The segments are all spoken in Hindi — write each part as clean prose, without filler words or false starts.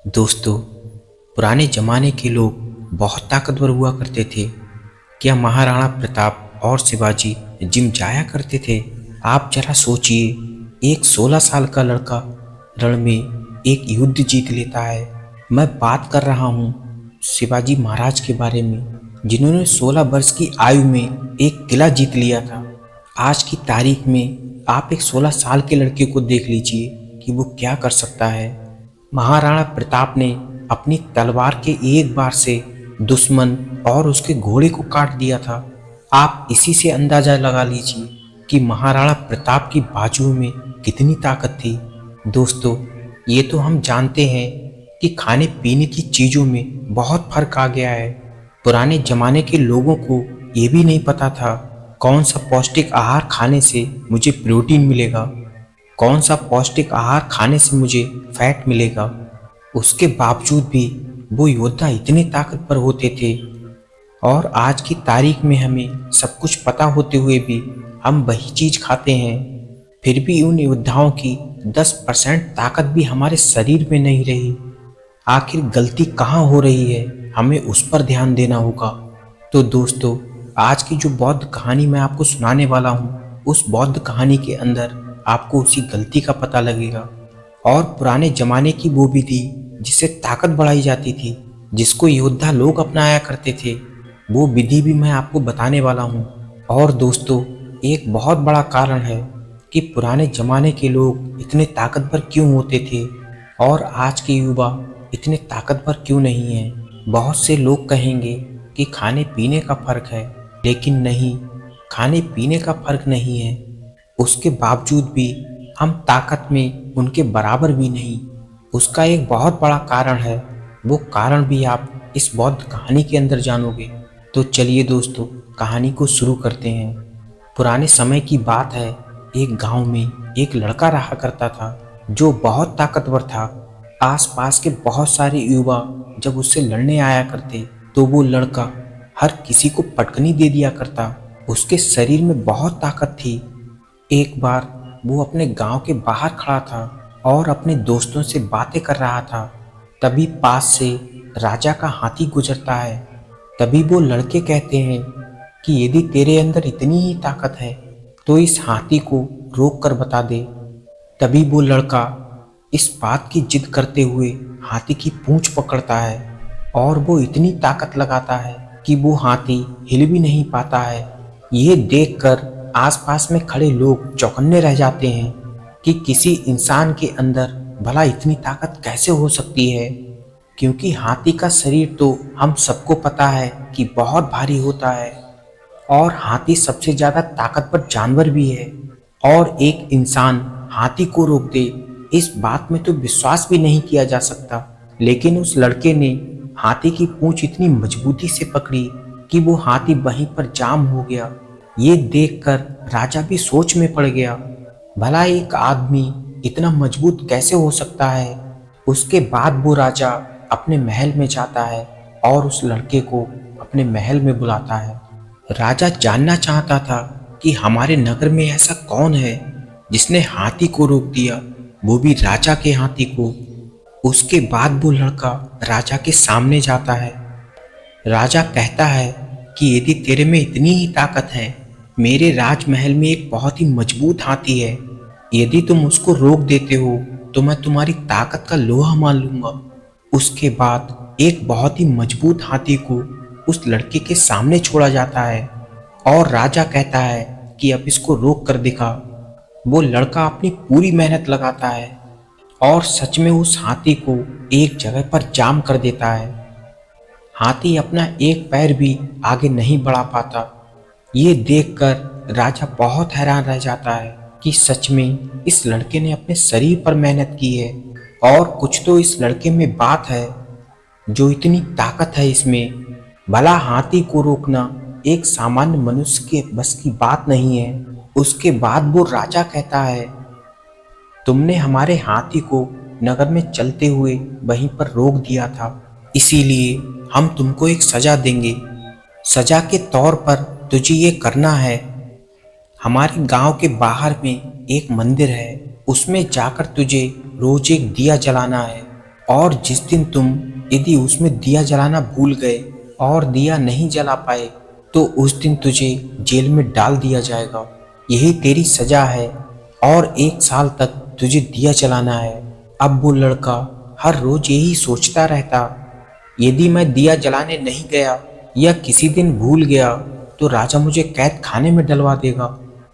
दोस्तों, पुराने जमाने के लोग बहुत ताकतवर हुआ करते थे। क्या महाराणा प्रताप और शिवाजी जिम जाया करते थे? आप जरा सोचिए, एक 16 साल का लड़का रण में एक युद्ध जीत लेता है। मैं बात कर रहा हूँ शिवाजी महाराज के बारे में, जिन्होंने 16 वर्ष की आयु में एक किला जीत लिया था। आज की तारीख में आप एक 16 साल के लड़के को देख लीजिए कि वो क्या कर सकता है। महाराणा प्रताप ने अपनी तलवार के एक बार से दुश्मन और उसके घोड़े को काट दिया था। आप इसी से अंदाजा लगा लीजिए कि महाराणा प्रताप की बाजुओं में कितनी ताकत थी। दोस्तों, ये तो हम जानते हैं कि खाने पीने की चीज़ों में बहुत फर्क आ गया है। पुराने जमाने के लोगों को ये भी नहीं पता था कौन सा पौष्टिक आहार खाने से मुझे प्रोटीन मिलेगा, कौन सा पौष्टिक आहार खाने से मुझे फैट मिलेगा। उसके बावजूद भी वो योद्धा इतने ताकतवर होते थे, और आज की तारीख में हमें सब कुछ पता होते हुए भी हम वही चीज़ खाते हैं। फिर भी उन योद्धाओं की 10% ताकत भी हमारे शरीर में नहीं रही। आखिर गलती कहाँ हो रही है, हमें उस पर ध्यान देना होगा। तो दोस्तों, आज की जो बौद्ध कहानी मैं आपको सुनाने वाला हूँ, उस बौद्ध कहानी के अंदर आपको उसी गलती का पता लगेगा। और पुराने जमाने की वो विधि जिससे ताकत बढ़ाई जाती थी, जिसको योद्धा लोग अपनाया करते थे, वो विधि भी मैं आपको बताने वाला हूँ। और दोस्तों, एक बहुत बड़ा कारण है कि पुराने जमाने के लोग इतने ताकतवर क्यों होते थे और आज के युवा इतने ताकतवर क्यों नहीं हैं। बहुत से लोग कहेंगे कि खाने पीने का फर्क है, लेकिन नहीं, खाने पीने का फर्क नहीं है। उसके बावजूद भी हम ताकत में उनके बराबर भी नहीं। उसका एक बहुत बड़ा कारण है, वो कारण भी आप इस बौद्ध कहानी के अंदर जानोगे। तो चलिए दोस्तों, कहानी को शुरू करते हैं। पुराने समय की बात है, एक गांव में एक लड़का रहा करता था जो बहुत ताकतवर था। आसपास के बहुत सारे युवा जब उससे लड़ने आया करते तो वो लड़का हर किसी को पटकनी दे दिया करता। उसके शरीर में बहुत ताकत थी। एक बार वो अपने गांव के बाहर खड़ा था और अपने दोस्तों से बातें कर रहा था। तभी पास से राजा का हाथी गुजरता है। तभी वो लड़के कहते हैं कि यदि तेरे अंदर इतनी ही ताकत है तो इस हाथी को रोक कर बता दे। तभी वो लड़का इस बात की जिद करते हुए हाथी की पूंछ पकड़ता है और वो इतनी ताकत लगाता है कि वो हाथी हिल भी नहीं पाता है। ये देखकर आसपास में खड़े लोग चौकन्ने रह जाते हैं कि किसी इंसान के अंदर भला इतनी ताकत कैसे हो सकती है, क्योंकि हाथी का शरीर तो हम सबको पता है कि बहुत भारी होता है और हाथी सबसे ज़्यादा ताकतवर जानवर भी है। और एक इंसान हाथी को रोक दे, इस बात में तो विश्वास भी नहीं किया जा सकता। लेकिन उस लड़के ने हाथी की पूंछ इतनी मजबूती से पकड़ी कि वो हाथी वहीं पर जाम हो गया। ये देखकर राजा भी सोच में पड़ गया, भला एक आदमी इतना मजबूत कैसे हो सकता है। उसके बाद वो राजा अपने महल में जाता है और उस लड़के को अपने महल में बुलाता है। राजा जानना चाहता था कि हमारे नगर में ऐसा कौन है जिसने हाथी को रोक दिया, वो भी राजा के हाथी को। उसके बाद वो लड़का राजा के सामने जाता है। राजा कहता है कि यदि तेरे में इतनी ही ताकत है, मेरे राजमहल में एक बहुत ही मजबूत हाथी है। यदि तुम उसको रोक देते हो तो मैं तुम्हारी ताकत का लोहा मान लूंगा। उसके बाद एक बहुत ही मजबूत हाथी को उस लड़के के सामने छोड़ा जाता है और राजा कहता है कि अब इसको रोक कर दिखा। वो लड़का अपनी पूरी मेहनत लगाता है और सच में उस हाथी को एक जगह पर जाम कर देता है। हाथी अपना एक पैर भी आगे नहीं बढ़ा पाता। ये देखकर राजा बहुत हैरान रह जाता है कि सच में इस लड़के ने अपने शरीर पर मेहनत की है और कुछ तो इस लड़के में बात है, जो इतनी ताकत है इसमें। भला हाथी को रोकना एक सामान्य मनुष्य के बस की बात नहीं है। उसके बाद वो राजा कहता है, तुमने हमारे हाथी को नगर में चलते हुए वहीं पर रोक दिया था, इसीलिए हम तुमको एक सजा देंगे। सजा के तौर पर तुझे ये करना है, हमारे गांव के बाहर में एक मंदिर है, उसमें जाकर तुझे रोज एक दिया जलाना है और जिस दिन तुम यदि उसमें दिया जलाना भूल गए और दिया नहीं जला पाए तो उस दिन तुझे जेल में डाल दिया जाएगा। यही तेरी सजा है और 1 साल तक तुझे दिया जलाना है। अब वो लड़का हर रोज यही सोचता रहता, यदि मैं दिया जलाने नहीं गया या किसी दिन भूल गया तो राजा मुझे कैद खाने में डलवा देगा।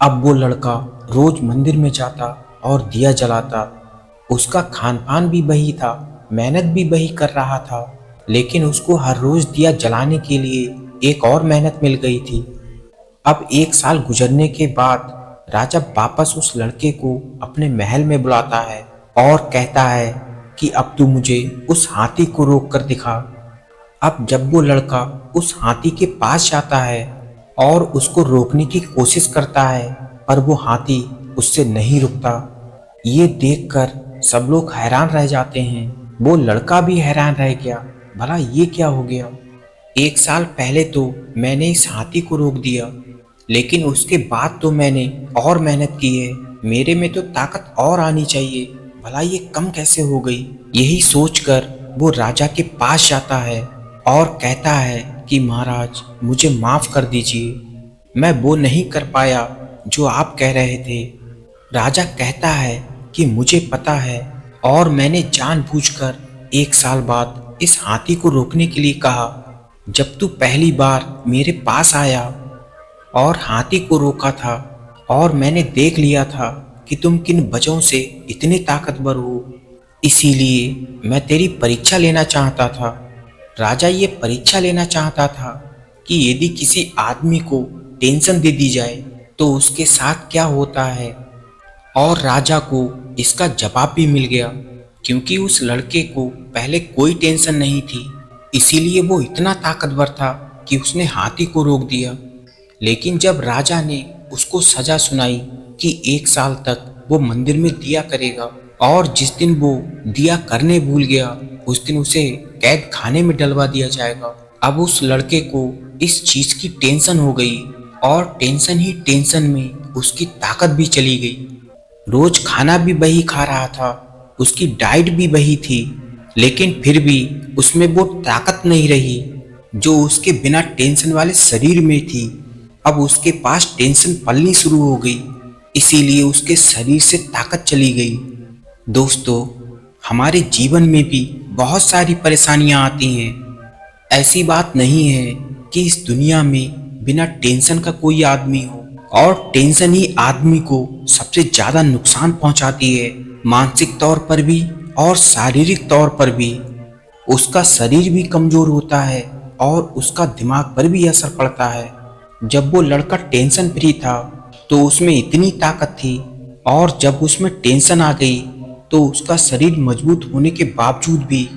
अब वो लड़का रोज मंदिर में जाता और दिया जलाता। उसका खान पान भी वही था, मेहनत भी वही कर रहा था, लेकिन उसको हर रोज दिया जलाने के लिए एक और मेहनत मिल गई थी। अब 1 साल गुजरने के बाद राजा वापस उस लड़के को अपने महल में बुलाता है और कहता है कि अब तू मुझे उस हाथी को रोक कर दिखा। अब जब वो लड़का उस हाथी के पास जाता है और उसको रोकने की कोशिश करता है, पर वो हाथी उससे नहीं रुकता। ये देखकर सब लोग हैरान रह जाते हैं। वो लड़का भी हैरान रह गया, भला ये क्या हो गया। 1 साल पहले तो मैंने इस हाथी को रोक दिया, लेकिन उसके बाद तो मैंने और मेहनत की है। मेरे में तो ताकत और आनी चाहिए, भला ये कम कैसे हो गई। यही सोचकर वो राजा के पास जाता है और कहता है कि महाराज मुझे माफ कर दीजिए, मैं वो नहीं कर पाया जो आप कह रहे थे। राजा कहता है कि मुझे पता है और मैंने जानबूझकर 1 साल बाद इस हाथी को रोकने के लिए कहा। जब तू पहली बार मेरे पास आया और हाथी को रोका था और मैंने देख लिया था कि तुम किन वजहों से इतने ताकतवर हो, इसीलिए मैं तेरी परीक्षा लेना चाहता था। राजा ये परीक्षा लेना चाहता था कि यदि किसी आदमी को टेंशन दे दी जाए तो उसके साथ क्या होता है। और राजा को इसका जवाब भी मिल गया, क्योंकि उस लड़के को पहले कोई टेंशन नहीं थी, इसीलिए वो इतना ताकतवर था कि उसने हाथी को रोक दिया। लेकिन जब राजा ने उसको सजा सुनाई कि 1 साल तक वो मंदिर में दिया करेगा और जिस दिन वो दिया करने भूल गया उस दिन उसे कैद खाने में डलवा दिया जाएगा। अब उस लड़के को इस चीज की टेंशन हो गई और टेंशन ही टेंशन में उसकी ताकत भी चली गई। रोज खाना भी वही खा रहा था, उसकी डाइट भी वही थी, लेकिन फिर भी उसमें वो ताकत नहीं रही जो उसके बिना टेंशन वाले शरीर में थी। अब उसके पास टेंशन पलनी शुरू हो गई, इसीलिए उसके शरीर से ताकत चली गई। दोस्तों, हमारे जीवन में भी बहुत सारी परेशानियां आती हैं। ऐसी बात नहीं है कि इस दुनिया में बिना टेंशन का कोई आदमी हो, और टेंशन ही आदमी को सबसे ज्यादा नुकसान पहुंचाती है, मानसिक तौर पर भी और शारीरिक तौर पर भी। उसका शरीर भी कमजोर होता है और उसका दिमाग पर भी असर पड़ता है। जब वो लड़का टेंशन फ्री था तो उसमें इतनी ताकत थी, और जब उसमें टेंशन आ गई तो उसका शरीर मजबूत होने के बावजूद भी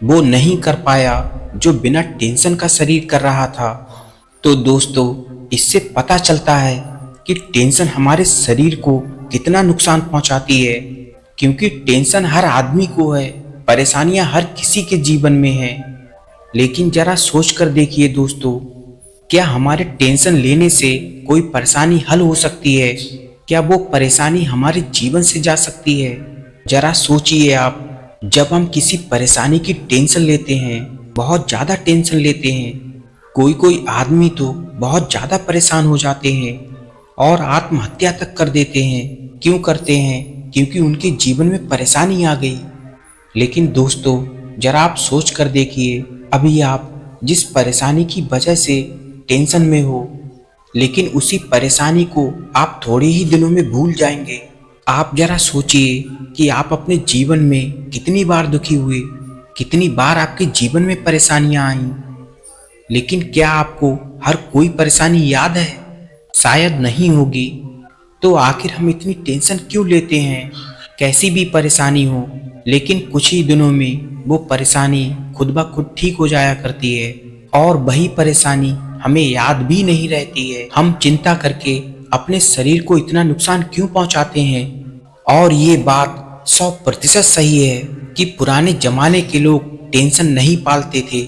वो नहीं कर पाया जो बिना टेंशन का शरीर कर रहा था। तो दोस्तों, इससे पता चलता है कि टेंशन हमारे शरीर को कितना नुकसान पहुंचाती है, क्योंकि टेंशन हर आदमी को है, परेशानियां हर किसी के जीवन में हैं। लेकिन जरा सोच कर देखिए दोस्तों, क्या हमारे टेंशन लेने से कोई परेशानी हल हो सकती है? क्या वो परेशानी हमारे जीवन से जा सकती है? जरा सोचिए आप, जब हम किसी परेशानी की टेंशन लेते हैं, बहुत ज़्यादा टेंशन लेते हैं, कोई आदमी तो बहुत ज़्यादा परेशान हो जाते हैं और आत्महत्या तक कर देते हैं। क्यों करते हैं? क्योंकि उनके जीवन में परेशानी आ गई। लेकिन दोस्तों, जरा आप सोच कर देखिए, अभी आप जिस परेशानी की वजह से टेंशन में हो, लेकिन उसी परेशानी को आप थोड़े ही दिनों में भूल जाएंगे। आप जरा सोचिए कि आप अपने जीवन में कितनी बार दुखी हुए, कितनी बार आपके जीवन में परेशानियां आईं, लेकिन क्या आपको हर कोई परेशानी याद है? शायद नहीं होगी। तो आखिर हम इतनी टेंशन क्यों लेते हैं? कैसी भी परेशानी हो, लेकिन कुछ ही दिनों में वो परेशानी खुद ब खुद ठीक हो जाया करती है, और वही परेशानी हमें याद भी नहीं रहती है। हम चिंता करके अपने शरीर को इतना नुकसान क्यों पहुंचाते हैं? और ये बात 100% सही है कि पुराने जमाने के लोग टेंशन नहीं पालते थे।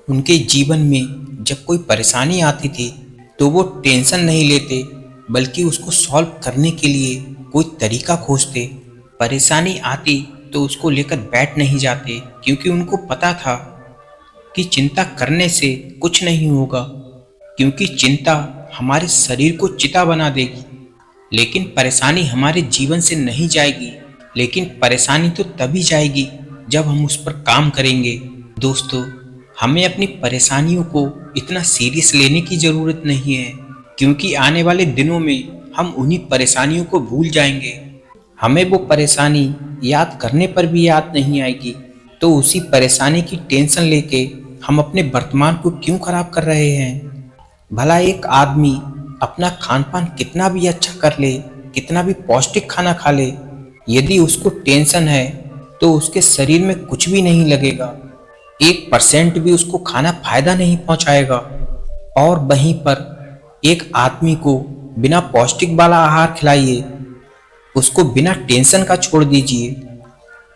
उनके जीवन में जब कोई परेशानी आती थी तो वो टेंशन नहीं लेते, बल्कि उसको सॉल्व करने के लिए कोई तरीका खोजते। परेशानी आती तो उसको लेकर बैठ नहीं जाते, क्योंकि उनको पता था कि चिंता करने से कुछ नहीं होगा, क्योंकि चिंता हमारे शरीर को चिता बना देगी, लेकिन परेशानी हमारे जीवन से नहीं जाएगी। लेकिन परेशानी तो तभी जाएगी जब हम उस पर काम करेंगे। दोस्तों, हमें अपनी परेशानियों को इतना सीरियस लेने की ज़रूरत नहीं है, क्योंकि आने वाले दिनों में हम उन्हीं परेशानियों को भूल जाएंगे। हमें वो परेशानी याद करने पर भी याद नहीं आएगी, तो उसी परेशानी की टेंशन लेके हम अपने वर्तमान को क्यों खराब कर रहे हैं। भला एक आदमी अपना खान पान कितना भी अच्छा कर ले, कितना भी पौष्टिक खाना खा ले, यदि उसको टेंशन है तो उसके शरीर में कुछ भी नहीं लगेगा, 1% भी उसको खाना फायदा नहीं पहुंचाएगा। और वहीं पर एक आदमी को बिना पौष्टिक वाला आहार खिलाइए, उसको बिना टेंशन का छोड़ दीजिए,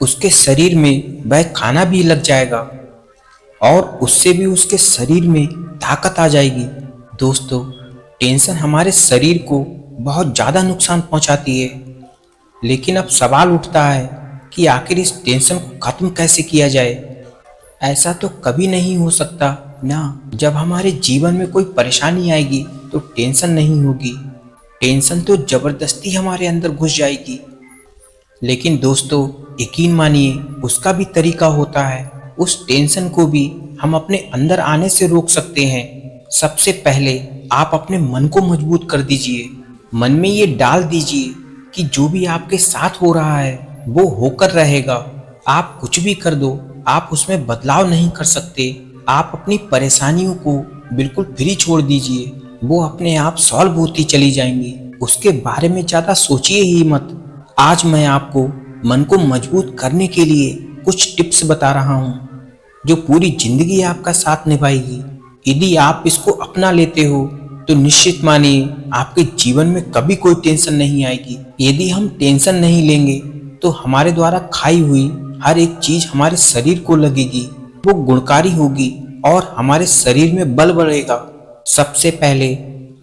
उसके शरीर में वह खाना भी लग जाएगा और उससे भी उसके शरीर में ताकत आ जाएगी। दोस्तों, टेंशन हमारे शरीर को बहुत ज़्यादा नुकसान पहुंचाती है, लेकिन अब सवाल उठता है कि आखिर इस टेंशन को खत्म कैसे किया जाए। ऐसा तो कभी नहीं हो सकता ना, जब हमारे जीवन में कोई परेशानी आएगी तो टेंशन नहीं होगी, टेंशन तो जबरदस्ती हमारे अंदर घुस जाएगी। लेकिन दोस्तों, यकीन मानिए, उसका भी तरीका होता है। उस टेंशन को भी हम अपने अंदर आने से रोक सकते हैं। सबसे पहले आप अपने मन को मजबूत कर दीजिए। मन में ये डाल दीजिए कि जो भी आपके साथ हो रहा है वो होकर रहेगा। आप कुछ भी कर दो, आप उसमें बदलाव नहीं कर सकते। आप अपनी परेशानियों को बिल्कुल फ्री छोड़ दीजिए, वो अपने आप सॉल्व होती चली जाएंगी। उसके बारे में ज़्यादा सोचिए ही मत। आज मैं आपको मन को मजबूत करने के लिए कुछ टिप्स बता रहा हूँ, जो पूरी जिंदगी आपका साथ निभाएगी। यदि आप इसको अपना लेते हो तो निश्चित मानिए आपके जीवन में कभी कोई टेंशन नहीं आएगी। यदि हम टेंशन नहीं लेंगे तो हमारे द्वारा खाई हुई हर एक चीज हमारे शरीर को लगेगी, वो गुणकारी होगी और हमारे शरीर में बल बढ़ेगा। सबसे पहले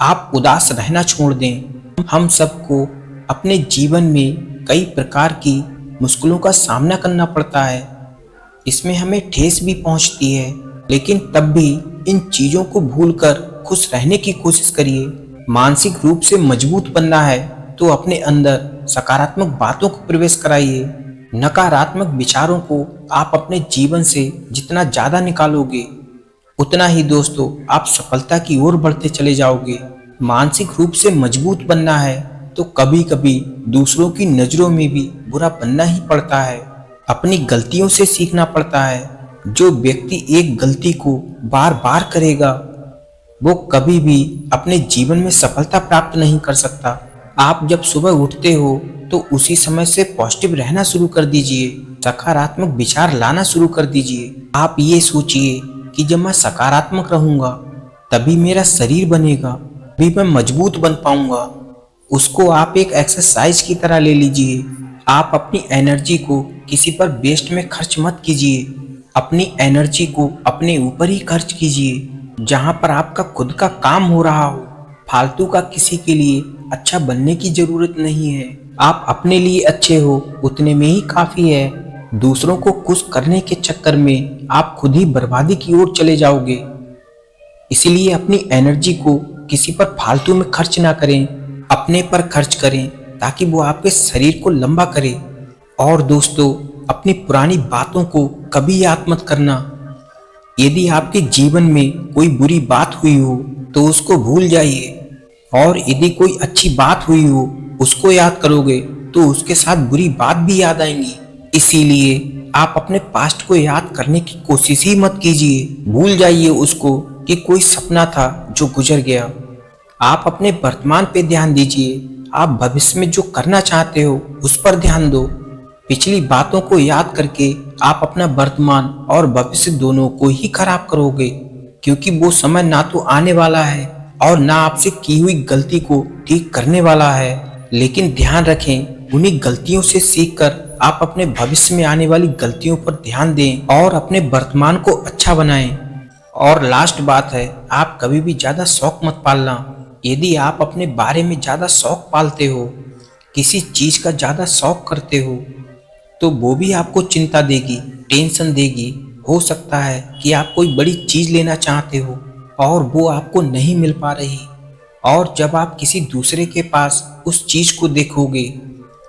आप उदास रहना छोड़ दें। हम सबको अपने जीवन में कई प्रकार की मुश्किलों का सामना करना पड़ता है, इसमें हमें ठेस भी पहुंचती है, लेकिन तब भी इन चीजों को भूलकर खुश रहने की कोशिश करिए। मानसिक रूप से मजबूत बनना है तो अपने अंदर सकारात्मक बातों को प्रवेश कराइए। नकारात्मक विचारों को आप अपने जीवन से जितना ज्यादा निकालोगे, उतना ही दोस्तों आप सफलता की ओर बढ़ते चले जाओगे। मानसिक रूप से मजबूत बनना है तो कभी कभी दूसरों की नजरों में भी बुरा बनना ही पड़ता है। अपनी गलतियों से सीखना पड़ता है। जो व्यक्ति एक गलती को बार बार करेगा वो कभी भी अपने जीवन में सफलता प्राप्त नहीं कर सकता। आप जब सुबह उठते हो तो उसी समय से पॉजिटिव रहना शुरू कर दीजिए, सकारात्मक विचार लाना शुरू कर दीजिए। आप ये सोचिए कि जब मैं सकारात्मक रहूंगा तभी मेरा शरीर बनेगा, तभी मैं मजबूत बन पाऊंगा। उसको आप एक एक्सरसाइज की तरह ले लीजिए। आप अपनी एनर्जी को किसी पर वेस्ट में खर्च मत कीजिए, अपनी एनर्जी को अपने ऊपर ही खर्च कीजिए, जहां पर आपका खुद का काम हो रहा हो। फालतू का किसी के लिए अच्छा बनने की जरूरत नहीं है। आप अपने लिए अच्छे हो उतने में ही काफी है। दूसरों को खुश करने के चक्कर में आप खुद ही बर्बादी की ओर चले जाओगे। इसलिए अपनी एनर्जी को किसी पर फालतू में खर्च ना करें, अपने पर खर्च करें, ताकि वो आपके शरीर को लंबा करे। और दोस्तों, अपनी पुरानी बातों को कभी याद मत करना। यदि आपके जीवन में कोई बुरी बात हुई हो तो उसको भूल जाइए, और यदि कोई अच्छी बात हुई हो उसको याद करोगे तो उसके साथ बुरी बात भी याद आएंगी। इसीलिए आप अपने पास्ट को याद करने की कोशिश ही मत कीजिए। भूल जाइए उसको कि कोई सपना था जो गुजर गया। आप अपने वर्तमान पे ध्यान दीजिए। आप भविष्य में जो करना चाहते हो उस पर ध्यान दो। पिछली बातों को याद करके आप अपना वर्तमान और भविष्य दोनों को ही खराब करोगे, क्योंकि वो समय ना तो आने वाला है और ना आपसे की हुई गलती को ठीक करने वाला है। लेकिन ध्यान रखें, उन्हीं गलतियों से सीखकर आप अपने भविष्य में आने वाली गलतियों पर ध्यान दें और अपने वर्तमान को अच्छा बनाएं। और लास्ट बात है, आप कभी भी ज्यादा शौक मत पालना। यदि आप अपने बारे में ज्यादा शौक पालते हो, किसी चीज का ज्यादा शौक करते हो, तो वो भी आपको चिंता देगी, टेंशन देगी। हो सकता है कि आप कोई बड़ी चीज लेना चाहते हो और वो आपको नहीं मिल पा रही, और जब आप किसी दूसरे के पास उस चीज को देखोगे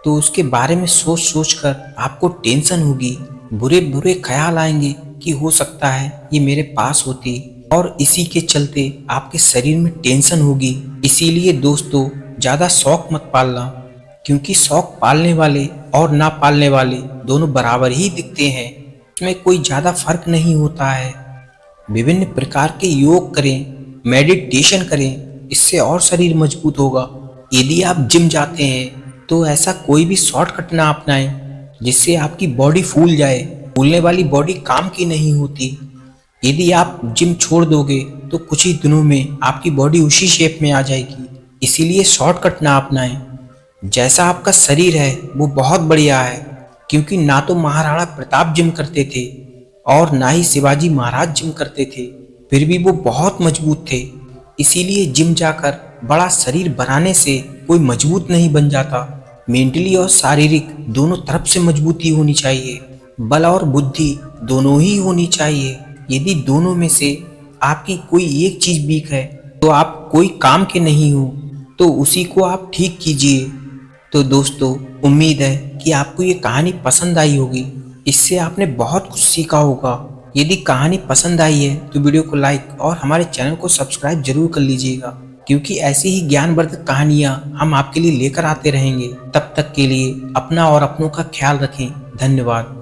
तो उसके बारे में सोच सोच कर आपको टेंशन होगी, बुरे बुरे ख्याल आएंगे कि हो सकता है ये मेरे पास होती, और इसी के चलते आपके शरीर में टेंशन होगी। इसीलिए दोस्तों, ज़्यादा शौक मत पालना, क्योंकि शौक पालने वाले और ना पालने वाले दोनों बराबर ही दिखते हैं। इसमें कोई ज़्यादा फर्क नहीं होता है। विभिन्न प्रकार के योग करें, मेडिटेशन करें, इससे और शरीर मजबूत होगा। यदि आप जिम जाते हैं तो ऐसा कोई भी शॉर्टकट ना अपनाएं जिससे आपकी बॉडी फूल जाए। फूलने वाली बॉडी काम की नहीं होती। यदि आप जिम छोड़ दोगे तो कुछ ही दिनों में आपकी बॉडी उसी शेप में आ जाएगी। इसीलिए शॉर्टकट ना अपनाएं। जैसा आपका शरीर है वो बहुत बढ़िया है, क्योंकि ना तो महाराणा प्रताप जिम करते थे और ना ही शिवाजी महाराज जिम करते थे, फिर भी वो बहुत मजबूत थे। इसीलिए जिम जाकर बड़ा शरीर बनाने से कोई मजबूत नहीं बन जाता। मेंटली और शारीरिक दोनों तरफ से मजबूती होनी चाहिए। बल और बुद्धि दोनों ही होनी चाहिए। यदि दोनों में से आपकी कोई एक चीज वीक है तो आप कोई काम के नहीं हो, तो उसी को आप ठीक कीजिए। तो दोस्तों, उम्मीद है कि आपको ये कहानी पसंद आई होगी। इससे आपने बहुत कुछ सीखा होगा। यदि कहानी पसंद आई है तो वीडियो को लाइक और हमारे चैनल को सब्सक्राइब जरूर कर लीजिएगा, क्योंकि ऐसी ही ज्ञानवर्धक कहानियाँ हम आपके लिए लेकर आते रहेंगे। तब तक के लिए अपना और अपनों का ख्याल रखें। धन्यवाद।